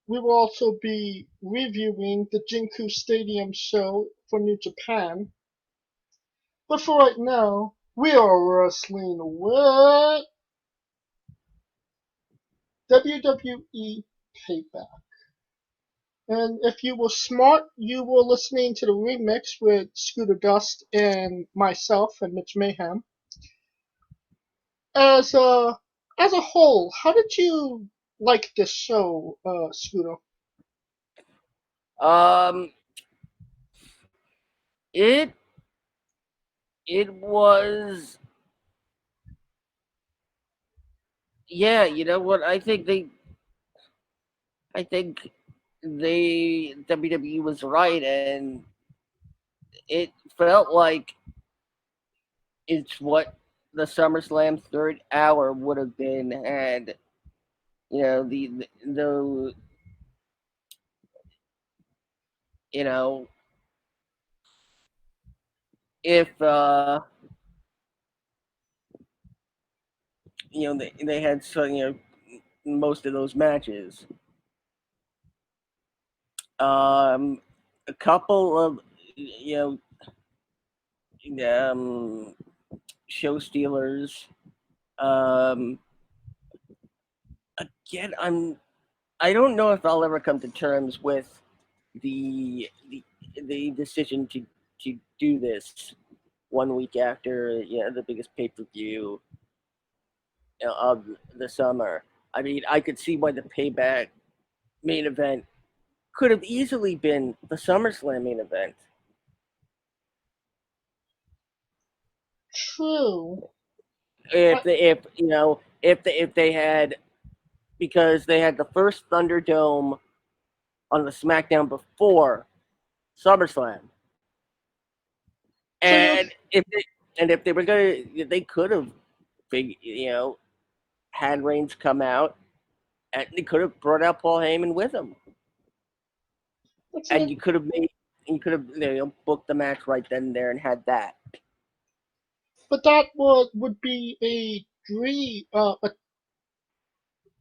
we will also be reviewing the Jingu Stadium show for New Japan. But for right now, we are wrestling with WWE Payback. And if you were smart, you were listening to the remix with Scooter Dust and myself and Mitch Mayhem. As a as a whole, how did you like this show, Scooter? Um, it it was yeah. You know what? I think they WWE was right, and it felt like it's what the SummerSlam third hour would have been had the you know if they had most of those matches. A couple of you um show stealers. Um, Again, I don't know if I'll ever come to terms with the the, the decision to do this 1 week after the biggest pay-per-view of the summer. I mean, I could see why the Payback main event could have easily been the SummerSlam main event. True. If I, they, if they had, because they had the first Thunderdome on the SmackDown before SummerSlam, so you're and if they were gonna, they could have had Reigns come out, and they could have brought out Paul Heyman with him, that's and it. you could have booked the match right then and there and had that. But that would be a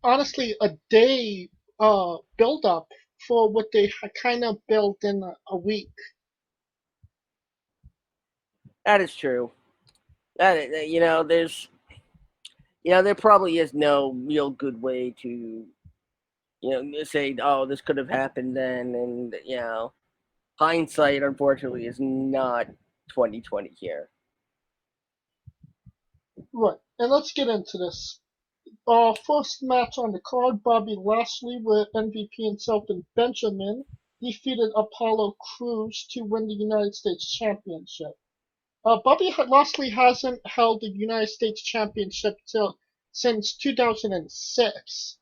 honestly a day build up for what they kind of built in a week. That is true. That there's there probably is no real good way to say, oh, this could have happened then, and hindsight unfortunately is not 2020 here. Right, and let's get into this. First match on the card, Bobby Lashley with MVP and Shelton Benjamin defeated Apollo Crews to win the United States Championship. Bobby Lashley hasn't held the United States Championship since 2006.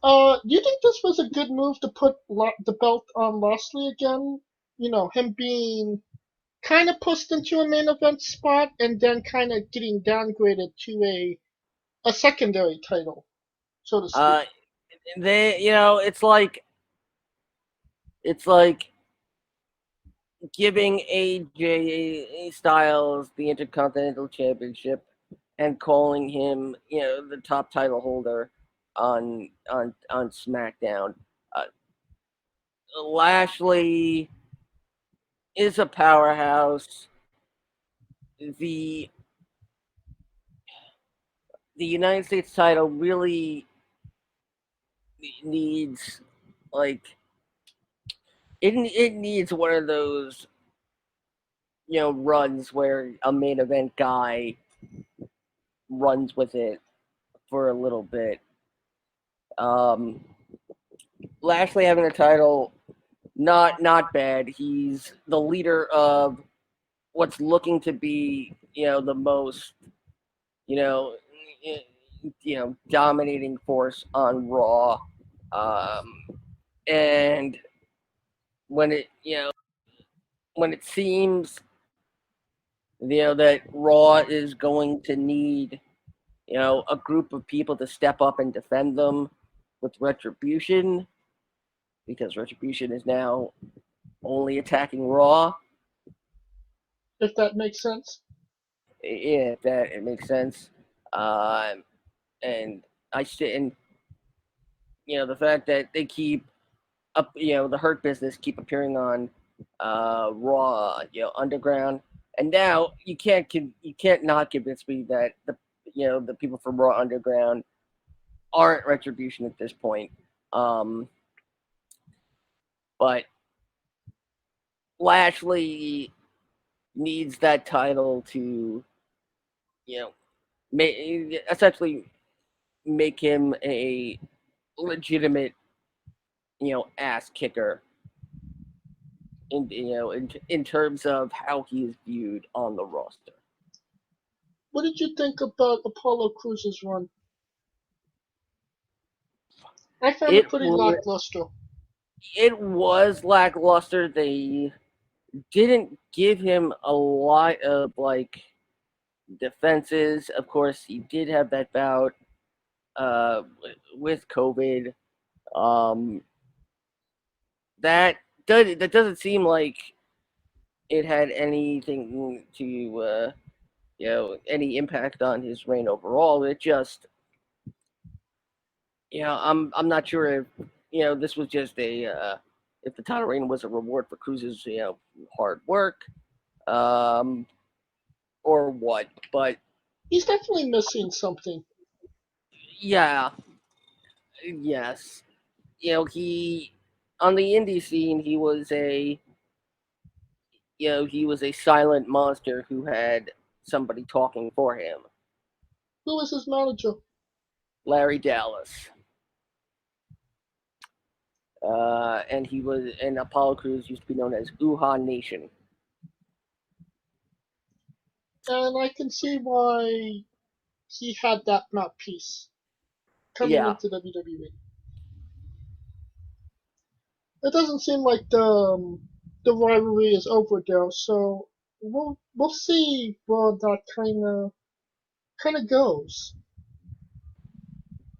Do you think this was a good move to put the belt on Lashley again? You know, him being kind of pushed into a main event spot and then kind of getting downgraded to a secondary title, so to speak. Uh, they, it's like giving AJ Styles the Intercontinental Championship and calling him, the top title holder on SmackDown. Uh, Lashley is a powerhouse. The the United States title really needs, like, it needs one of those runs where a main event guy runs with it for a little bit. Um, Lashley having a title, not bad. He's the leader of what's looking to be the most you know dominating force on Raw. Um, and when it seems that Raw is going to need a group of people to step up and defend them with Retribution, because Retribution is now only attacking Raw. If that makes sense. Yeah, that it makes sense. Um, and I sit and the fact that they keep the Hurt Business keep appearing on Raw, Underground, and now you can't not convince me that the people from Raw Underground aren't Retribution at this point. But Lashley needs that title to, essentially make him a legitimate, ass kicker in terms of how he is viewed on the roster. What did you think about Apollo Cruz's run? I found it It pretty lackluster. it was lackluster. They didn't give him a lot of defenses. Of course, he did have that bout with COVID. Um, that doesn't seem like it had anything to any impact on his reign overall. It just I'm not sure if this was just if the title reign was a reward for Cruz's hard work, or what. But He's definitely missing something. yeah, yes, he on the indie scene he was a silent monster who had somebody talking for him. Who was his manager? Larry Dallas. And Apollo Crews used to be known as Uha Nation. And I can see why he had that mouthpiece coming Yeah, into WWE. It doesn't seem like the rivalry is over though, so we'll see where that kind of goes.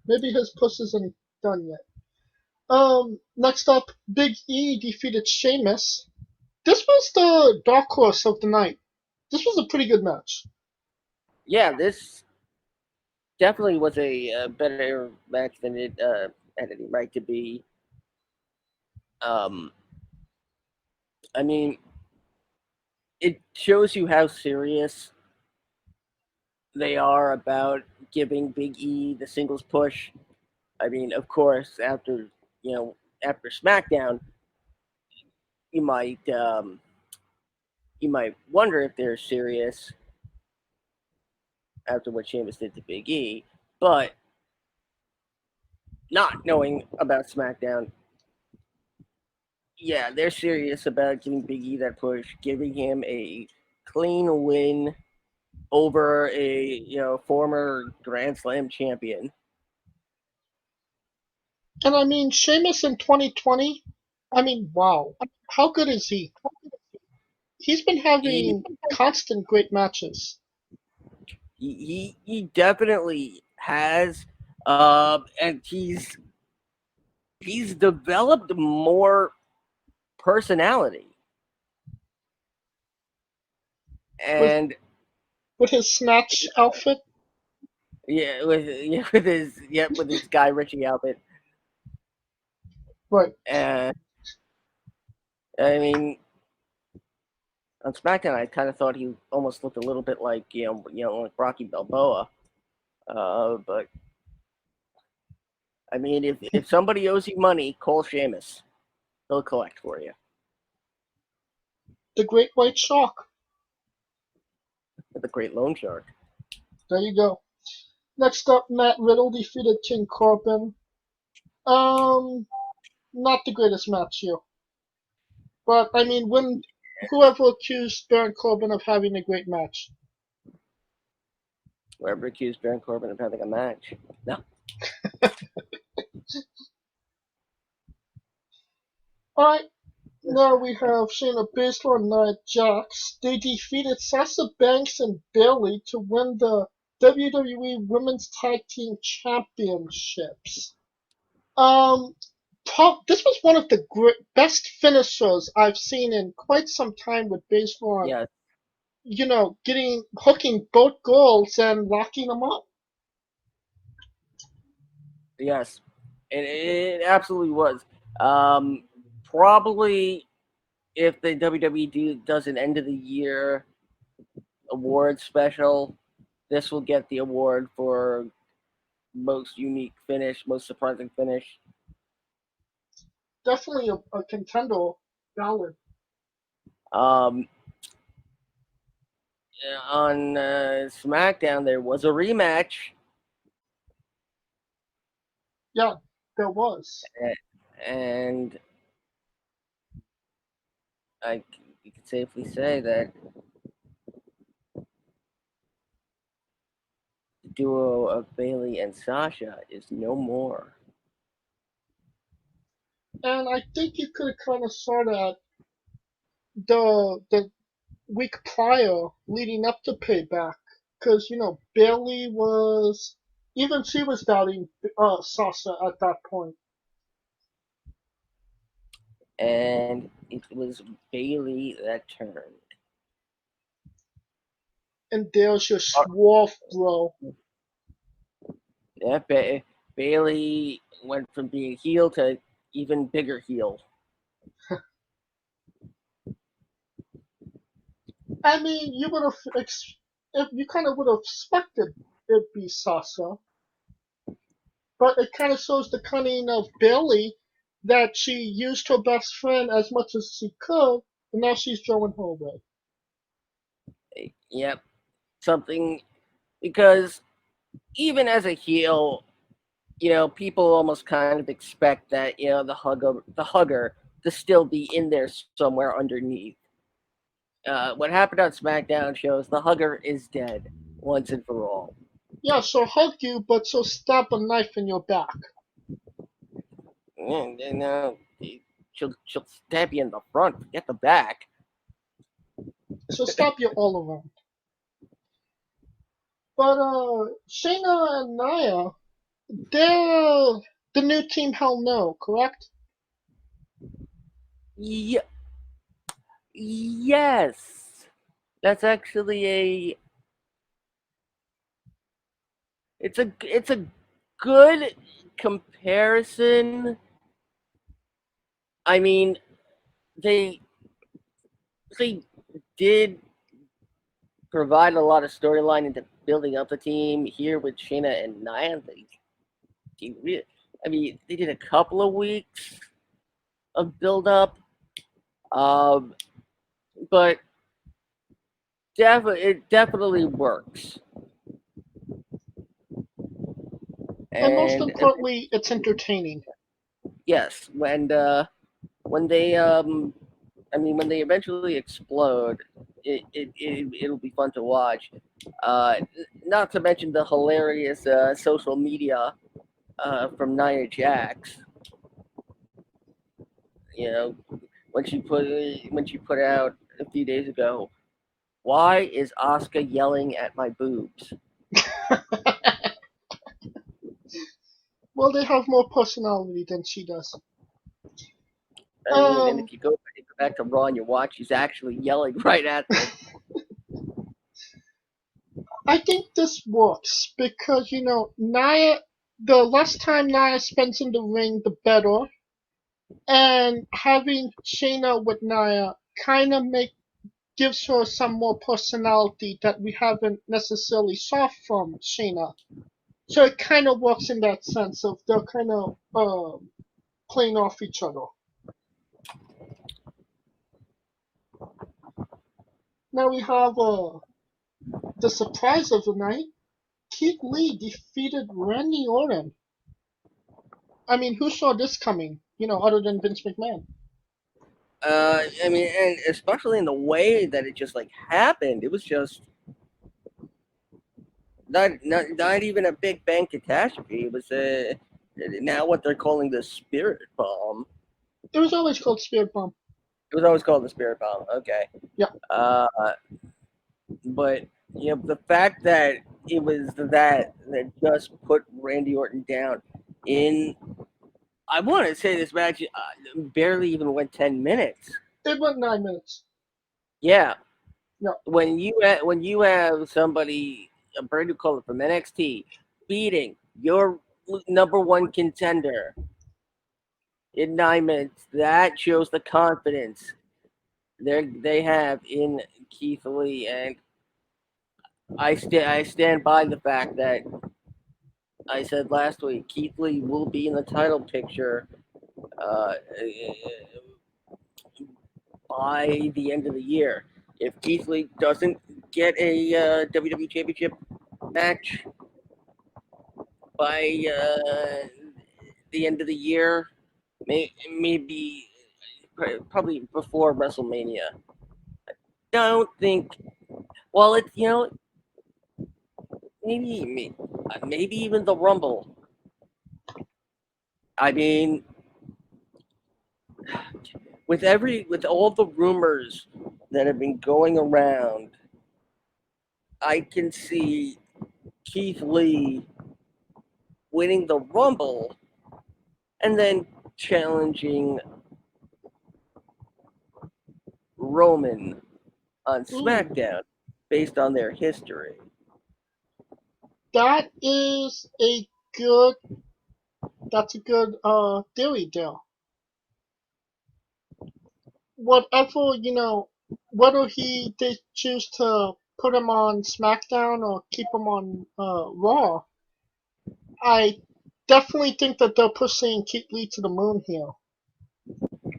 Maybe his puss isn't done yet. Next up, Big E defeated Sheamus. This was the dark horse of the night. This was a pretty good match. yeah, this definitely was a better match than it had any right to be. Um, I mean, it shows you how serious they are about giving Big E the singles push. I mean, of course, after SmackDown, you might um, you might wonder if they're serious after what Sheamus did to Big E, but not knowing about SmackDown, yeah, they're serious about giving Big E that push, giving him a clean win over a former Grand Slam champion. And I mean, Sheamus in 2020, I mean, wow. How good is he? He's been He having constant great matches. he definitely has, and he's developed more personality, With and with his snatch outfit. with his Guy Ritchie outfit. Right. And I mean, on SmackDown, I kind of thought he almost looked a little bit like like Rocky Balboa. But I mean, if somebody owes you money, call Sheamus. He'll collect for you. The Great White Shark. The Great Loan Shark. There you go. Next up, Matt Riddle defeated King Corbin. Um, not the greatest match here. But I mean, when whoever accused Baron Corbin of having a great match? Whoever accused Baron Corbin of having a match. No. Alright, now we have Shayna Baszler and Nia Jax. They defeated Sasha Banks and Bayley to win the WWE Women's Tag Team Championships. Um, this was one of the best finishers I've seen in quite some time with Baszler. Yeah. Hooking both girls and locking them up. Yes. It absolutely was. Probably if the WWE does an end of the year award special, this will get the award for most unique finish, most surprising finish. Definitely a contender ballot. Um, on SmackDown, there was a rematch, Yeah, there was. and you can safely say that the duo of Bailey and Sasha is no more. And I think you could kind of saw that the week prior, leading up to Payback, because Bailey was even she was doubting Sasha at that point, And it was Bailey that turned. and there's your swerve, bro. Yeah, Bailey went from being heel to even bigger heel. I mean, you would have if you kind of would have expected it be Sasha, but it kind of shows the cunning of Bailey that she used her best friend as much as she could, and now she's throwing her away. Yep, something because even as a heel, people almost kind of expect that the hugger to still be in there somewhere underneath. What happened on SmackDown shows the hugger is dead once and for all. Yeah, she'll hug you, but she'll stab a knife in your back. And, she'll stab you in the front, forget the back. She'll stab you all around. But Shayna and Nia, they're the new team Hell No, correct? Yeah, yes, that's actually a it's a good comparison. I mean, they they did provide a lot of storyline into building up the team here with Shayna and Nia. I mean, they did a couple of weeks of build up, um, but it definitely works. And most And importantly, it's entertaining. yes, when they when they eventually explode, it'll be fun to watch. Uh, Not to mention the hilarious social media from Nia Jax. You know, when she put out a few days ago, why is Asuka yelling at my boobs? Well, they have more personality than she does. I mean, and Um, if you go back to Raw and you watch, she's actually yelling right at them. I think this works because Nia. The less time Nia spends in the ring, the better. And having Shayna with Nia kind of make gives her some more personality that we haven't necessarily saw from Shayna. So it kind of works in that sense of they're kind of playing off each other. Now we have the surprise of the night. Keith Lee defeated Randy Orton. I mean, who saw this coming? Other than Vince McMahon. I mean, and especially in the way that it just like happened, it was just not even a Big Bang catastrophe. It was now what they're calling the Spirit Bomb. It was always called Spirit Bomb. It was always called the Spirit Bomb. Okay. Yeah. Uh, but the fact that it was that just put Randy Orton down in, I want to say this match barely even went 10 minutes. It went 9 minutes. Yeah. Yeah. When you have somebody, a brand new caller from NXT, beating your number one contender in 9 minutes. That shows the confidence they have in Keith Lee, and I stand by the fact that I said last week Keith Lee will be in the title picture uh, by the end of the year. If Keith Lee doesn't get a WWE Championship match by the end of the year, maybe probably before WrestleMania. Don't think. Well, it's maybe even the Rumble. I mean, with all the rumors that have been going around, I can see Keith Lee winning the Rumble and then challenging Roman on Ooh, SmackDown based on their history. that is a good. That's a good theory, Dale. Whatever whether they choose to put him on SmackDown or keep him on Raw, I definitely think that they're pushing Keith Lee to the moon here.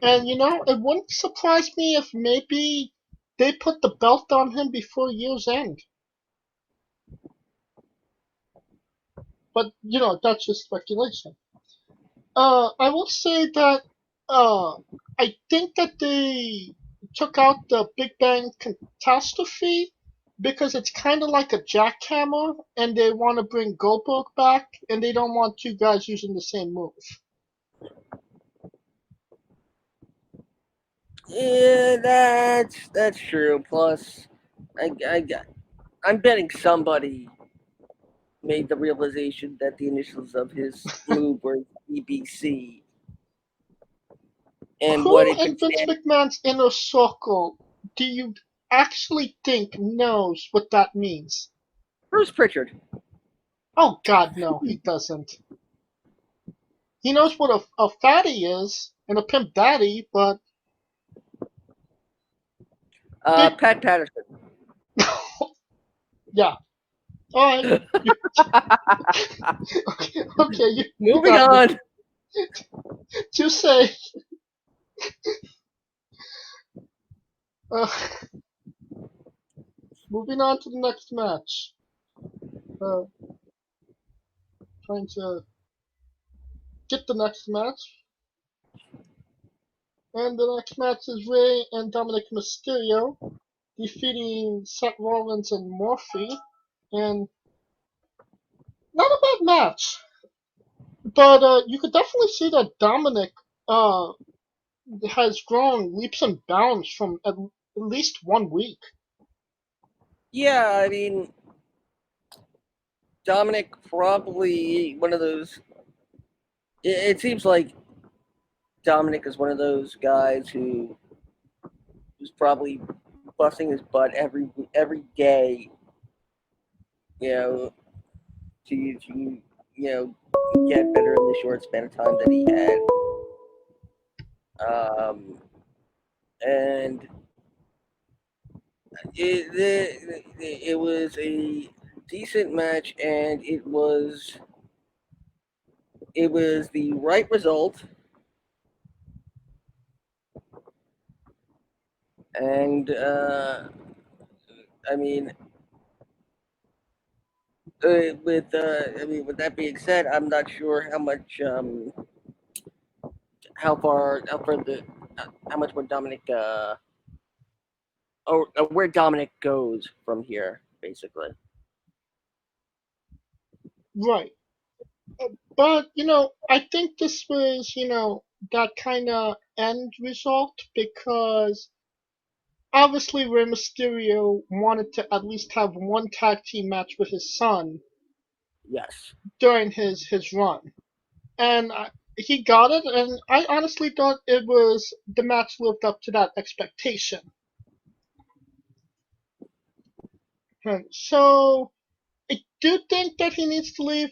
And it wouldn't surprise me if maybe they put the belt on him before year's end. But that's just speculation. I will say that I think that they took out the Big Bang Catastrophe because it's kind of like a jackhammer, and they want to bring Goldberg back, and they don't want two guys using the same move. Yeah, that's true. Plus, I I'm betting somebody made the realization that the initials of his move were EBC, and what Who it in could Vince stand. McMahon's inner circle do you actually think knows what that means? Bruce Pritchard, Oh God, no, he doesn't. He knows what a fatty is and a pimp daddy, but big. Pat Patterson. Yeah. All right. You, okay, okay, you Moving got me. on. To say, uh, moving on to the next match. Uh, trying to get the next match. And the next match is Rey and Dominic Mysterio defeating Seth Rollins and Murphy. And not a bad match. But you could definitely see that Dominic uh, has grown leaps and bounds from at least 1 week. Yeah, I mean Dominic probably one of those. It seems like Dominic is one of those guys who's probably busting his butt every day, you know, to get better in the short span of time that he had. And it was a decent match, and it was the right result. And I mean, with that being said, I'm not sure how far how much more Dominic or where Dominic goes from here, basically. Right. But, I think this was, that kind of end result because obviously Rey Mysterio wanted to at least have one tag team match with his son Yes. during his run. And he got it, and I honestly thought the match lived up to that expectation. So I do think that he needs to leave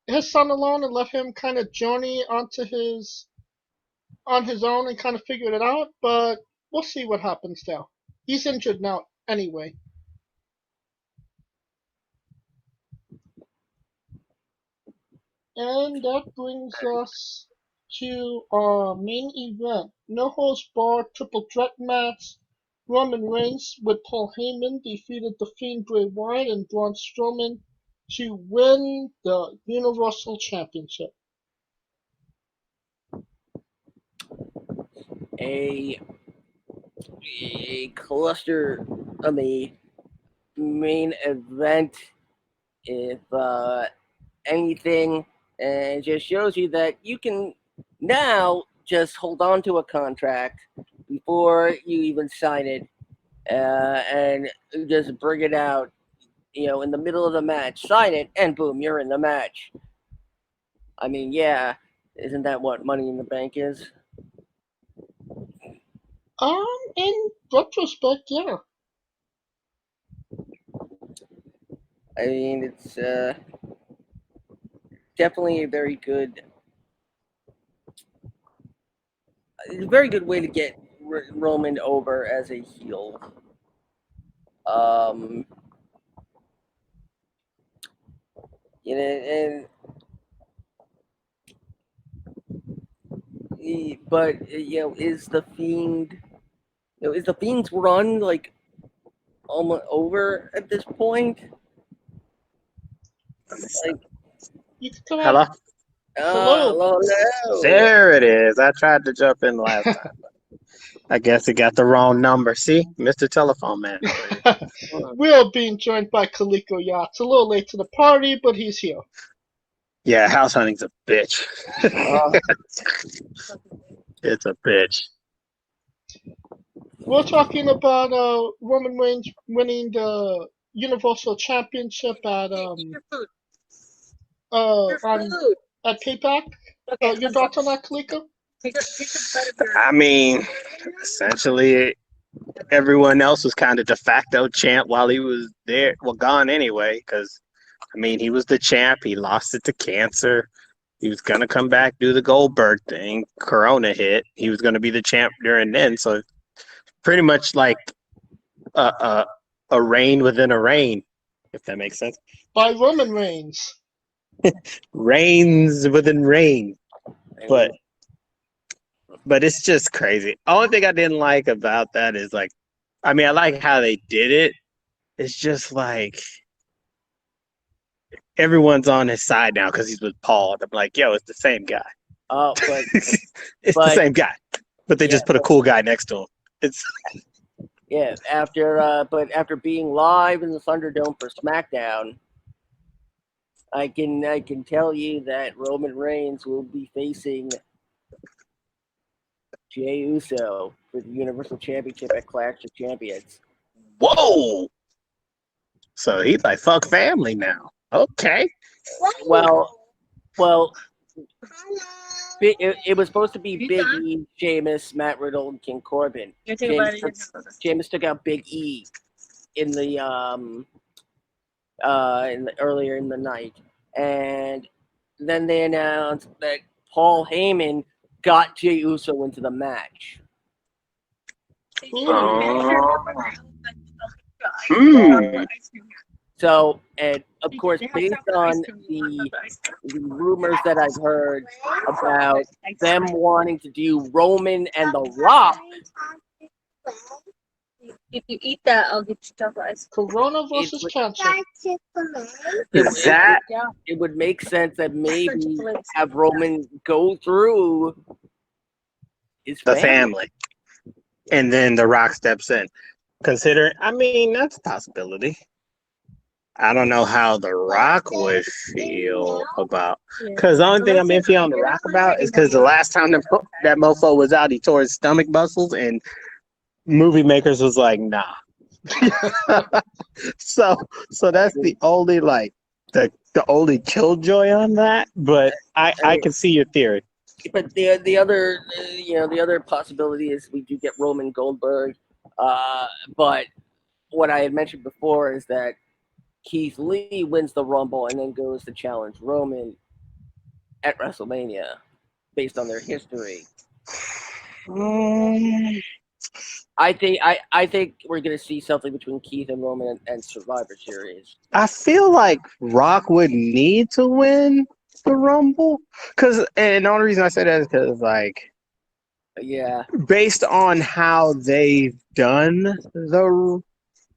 his son alone and let him kind of journey onto his on his own and kind of figured it out, but we'll see what happens now. He's injured now anyway. And that brings us to our main event. No holds barred triple threat match. Roman Reigns with Paul Heyman defeated The Fiend Bray Wyatt and Braun Strowman to win the Universal Championship. A cluster on the main event, if anything, and it just shows you that you can now just hold on to a contract before you even sign it, and just bring it out, in the middle of the match, sign it, and boom, you're in the match. I mean, yeah, isn't that what Money in the Bank is? In retrospect, yeah. I mean, it's definitely a very good way to get Roman over as a heel. And but is the Fiend, is the Fiend's run like almost over at this point? Like, You can come Hello? out. Hello. Hello. There it is. I tried to jump in last time. I guess it got the wrong number. See? Mr. Telephone Man. We are being joined by Kaliko Yachts. A little late to the party, but he's here. Yeah, house hunting's a bitch. It's a bitch. We're talking about Roman Reigns winning the Universal Championship at at Payback. Your thoughts on that, Kaliko? I mean, essentially, everyone else was kind of de facto champ while he was there. Well, gone anyway, because, I mean, he was the champ. He lost it to cancer. He was going to come back, do the Goldberg thing. Corona hit. He was going to be the champ during then. So pretty much like a reign within a reign, if that makes sense. By Roman Reigns. Reigns within reign. But it's just crazy. Only thing I didn't like about that is like, I mean, I like how they did it. It's just like everyone's on his side now because he's with Paul. I'm like, yo, it's the same guy. Oh, but it's the same guy, but they just put a cool guy next to him. It's after being live in the Thunderdome for SmackDown, I can tell you that Roman Reigns will be facing Jey Uso for the Universal Championship at Clash of Champions. Whoa! So he's like, fuck family now. Okay. Well, it was supposed to be Big E, Sheamus, Matt Riddle, and King Corbin. Sheamus took out Big E in the earlier in the night, and then they announced that Paul Heyman got Jey Uso into the match. So, and of course, based on the rumors that I've heard about them wanting to do Roman and The Rock. If you eat that, I'll get you chocolate. Corona versus cancer. It would make sense that maybe have Roman go through his family. And then The Rock steps in. I mean, that's a possibility. I don't know how The Rock would feel about, because the only thing I'm iffy on The Rock about is because the last time that mofo was out, he tore his stomach muscles, and movie makers was like, nah. so that's the only the only killjoy on that. But I can see your theory. But the other possibility is we do get Roman Goldberg. But what I had mentioned before is that Keith Lee wins the Rumble and then goes to challenge Roman at WrestleMania based on their history. Um, I think we're gonna see something between Keith and Roman and Survivor Series. I feel like Rock would need to win the Rumble, and the only reason I say that is because, like, Yeah, based on how they've done the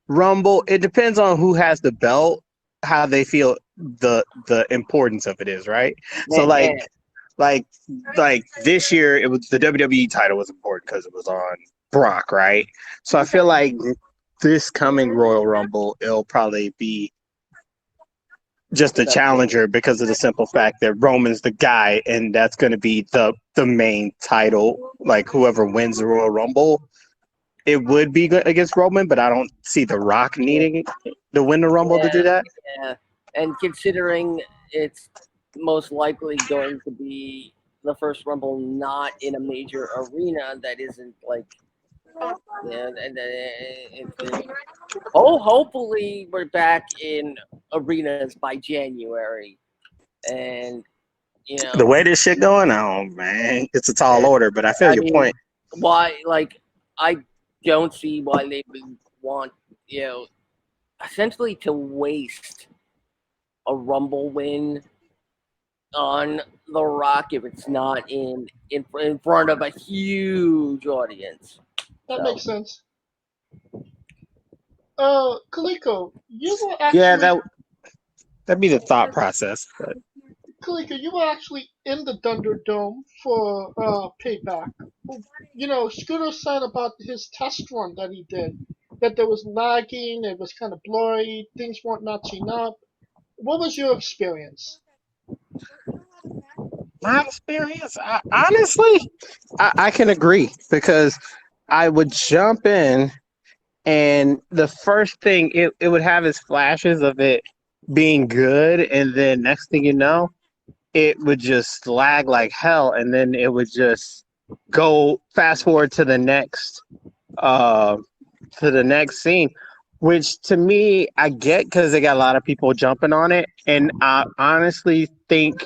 Rumble, it depends on who has the belt, how they feel the importance of it is, right? So, and, like like this year, it was the WWE title was important because it was on Brock, right? So I feel like this coming Royal Rumble, it'll probably be just a challenger because of the simple fact that Roman's the guy, and that's going to be the main title. Like whoever wins the Royal Rumble, it would be against Roman, but I don't see The Rock needing to win the Rumble to do that. yeah, and considering it's most likely going to be the first Rumble not in a major arena that isn't like, yeah, hopefully we're back in arenas by January, and The way this shit going on, man, it's a tall order, but I feel I your mean, point. why? Like, I don't see why they would want essentially to waste a Rumble win on The Rock if it's not in front of a huge audience. That makes sense. Kaliko, you were Yeah, actually that'd be the thought process. But Kaliko, you were actually in the Thunderdome for Payback. You know, Scooter said about his test run that he did, that there was lagging, it was kind of blurry, things weren't matching up. What was your experience? my experience, honestly, I can agree because I would jump in, and the first thing it would have is flashes of it being good, and then next thing you know, it would just lag like hell, and then it would just go fast forward uh to the next scene, which to me I get because they got a lot of people jumping on it, and I honestly think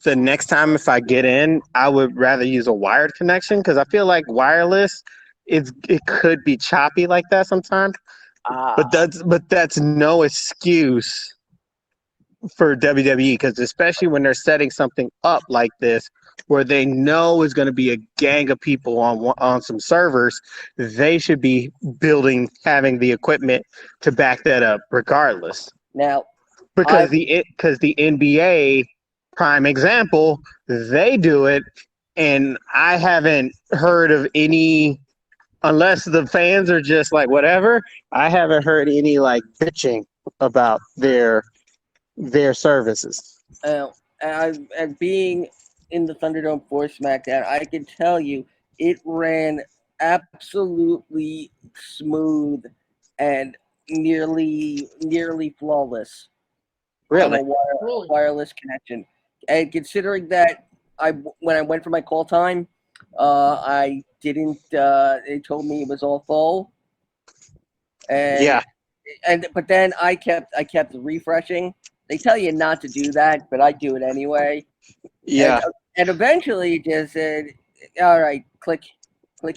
the next time if I get in, I would rather use a wired connection because I feel like wireless it could be choppy like that sometimes. But that's no excuse for WWE because especially when they're setting something up like this where they know is going to be a gang of people on some servers, they should be having the equipment to back that up regardless. Now, Because the NBA prime example, they do it, and I haven't heard of any unless the fans are just like whatever. I haven't heard any like bitching about their services. and being in the Thunderdome for SmackDown, I can tell you it ran absolutely smooth and nearly flawless on Really? a Really? wireless connection. And considering that when I went for my call time, I didn't. They told me it was all full, Yeah. but then I kept refreshing. They tell you not to do that, but I do it anyway. Yeah. And eventually it just said, "All right, click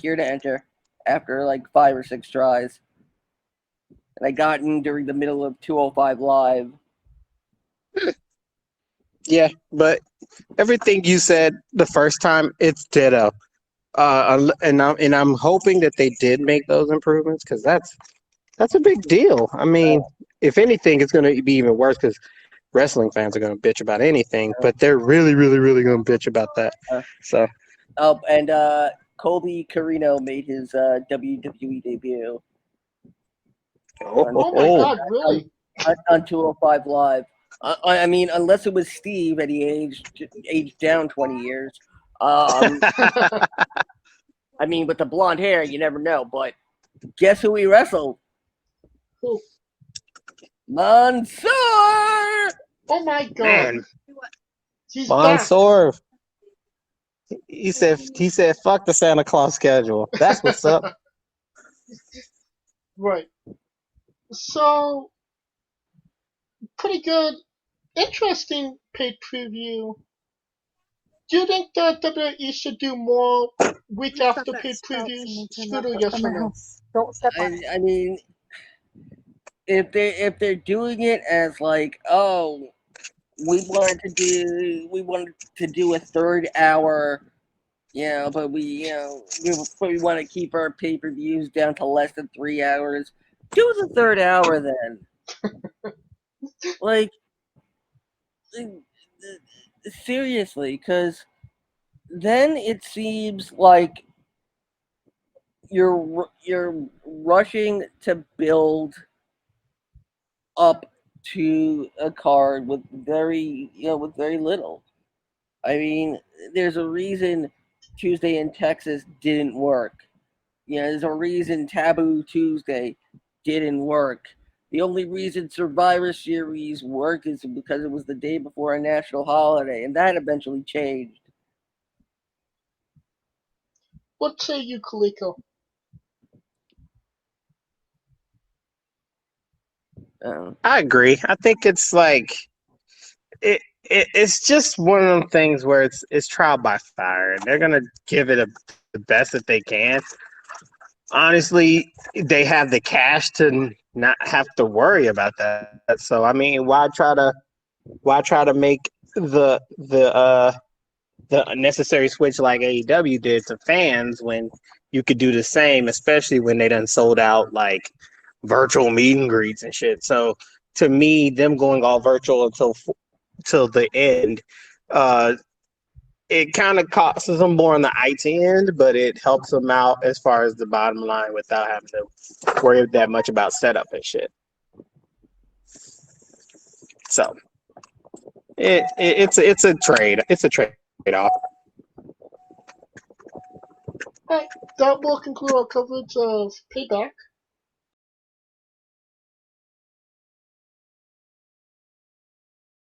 here to enter." After like 5 or 6 tries, and I got in during the middle of 205 live. Yeah, but everything you said the first time, it's ditto. And I'm hoping that they did make those improvements because that's a big deal. I mean, if anything, it's going to be even worse because wrestling fans are going to bitch about anything, but they're really, really, really going to bitch about that. So. Oh, and Colby Carino made his WWE debut. Oh my God, really? On 205 Live. I mean, unless it was Steve and he aged down 20 years. I mean, with the blonde hair, you never know. But guess who he wrestled? Who? Mansoor! Oh my God. Man, He's back. Mansoor. He said, "Fuck the Santa Claus schedule." That's what's up. Right. So, pretty good. Interesting pay-per-view Do you think that WWE should do more week Stop after that pay sprouts previews? and then Scooter, knock yes on or my no? house. Don't step on it. I mean, if they're doing it as like, oh, we wanted to do a third hour, but we want to keep our pay-per-views down to less than 3 hours. Do the third hour then. Like, seriously, because then it seems like you're rushing to build up to a card with very little. I mean, there's a reason Tuesday in Texas didn't work. There's a reason Taboo Tuesday didn't work. The only reason Survivor Series worked is because it was the day before a national holiday, and that eventually changed. What say you, Kaliko? I agree. I think it's like it's just one of them things where it's trial by fire, and they're gonna give it the best that they can. Honestly, they have the cash to not have to worry about that. So I mean, why try to make the necessary switch like AEW did to fans when you could do the same, especially when they done sold out like virtual meet and greets and shit. So to me, them going all virtual till the end, uh, it kind of costs them more on the IT end, but it helps them out as far as the bottom line without having to worry that much about setup and shit. So it's a trade. It's a trade off. Alright, that will conclude our coverage of Payback.